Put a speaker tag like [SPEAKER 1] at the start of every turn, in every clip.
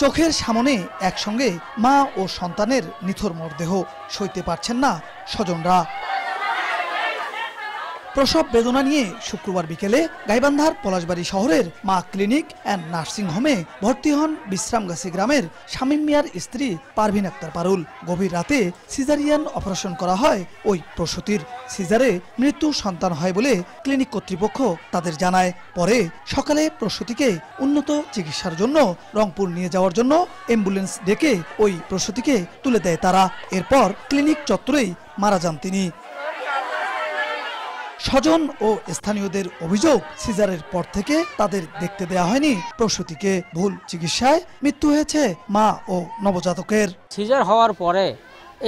[SPEAKER 1] চোখের সামনে একসঙ্গে মা ও সন্তানের নিথর মরদেহ সইতে পারছেন না স্বজনরা। প্রসব বেদনা নিয়ে শুক্রবার বিকেলে গাইবান্ধার পলাশবাড়ী শহরের মা ক্লিনিক অ্যান্ড নার্সিং হোমে ভর্তি হন বিশ্রামগাছি গ্রামের শামীম মিয়ার স্ত্রী পারভিন আক্তার পারুল। গভীর রাতে সিজারিয়ান অপারেশন করা হয় ওই প্রসূতির। সিজারে মৃত্যু সন্তান হয় বলে ক্লিনিক কর্তৃপক্ষ তাদের জানায়। পরে সকালে প্রসূতিকে উন্নত চিকিৎসার জন্য রংপুর নিয়ে যাওয়ার জন্য অ্যাম্বুলেন্স ডেকে ওই প্রসূতিকে তুলে দেয় তারা। এরপর ক্লিনিক চত্বরেই মারা যান তিনি। স্বজন ও স্থানীয়দের অভিযোগ, সিজারের পর থেকে তাদের দেখতে দেয়া হয়নি প্রসূতিকে। ভুল চিকিৎসায় মৃত্যু হয়েছে মা ও নবজাতকের।
[SPEAKER 2] সিজার হওয়ার পরে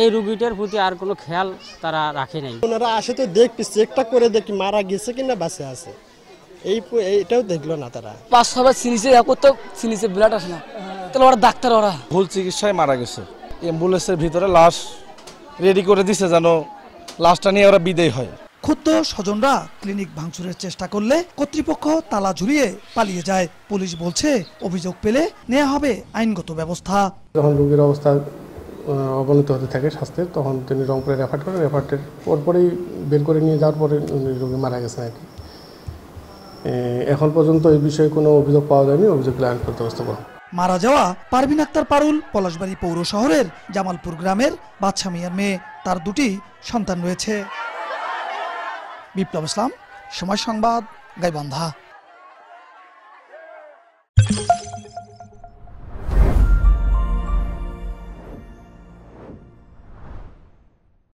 [SPEAKER 2] এই রোগীটার প্রতি আর কোনো খেয়াল তারা রাখে নাই।
[SPEAKER 3] ওনারা আসে তো দেখতে চেকটা করে দেখি মারা গেছে কিনা বাঁচে আছে, এইটাও দেখলো না তারা।
[SPEAKER 4] 5-6 সিরিজে করতে সিরিজে ব্লাড আসে না, তাহলে ওরা ডাক্তার ওরা
[SPEAKER 5] ভুল চিকিৎসায় মারা গেছে। অ্যাম্বুলেন্সের ভিতরে লাশ রেডি করে দিছে যেন লাশটা নিয়ে ওরা বিদায় হয়।
[SPEAKER 1] ক্ষুব্ধ স্বজনরা ক্লিনিক ভাঙচুরের চেষ্টা করলে কর্তৃপক্ষ তালা ঝুলিয়ে পালিয়ে যায়। পুলিশ বলছে অভিযোগ পেলে নেওয়া হবে আইনগত ব্যবস্থা।
[SPEAKER 6] যখন রোগীর অবস্থা অবনতি হতে থাকে স্বাস্থ্যের, তখন তিনি রংপুরে রেফার করেন। রেফারের পরপরই বের করে নিয়ে যাওয়ার পরে রোগী মারা গেছেন আর কি। এখন পর্যন্ত এই বিষয়ে কোনো অভিযোগ পাওয়া যায়নি। অভিযোগ আইনগত ব্যবস্থা করা।
[SPEAKER 1] মারা যাওয়া পারভিন আক্তার পারুল পলাশবাড়ী পৌর শহরের জামালপুর গ্রামের বাদশা মিয়ার মেয়ে। তার দুটি সন্তান রয়েছে। বিপ্লব ইসলাম, সময় সংবাদ, গাইবান্ধা।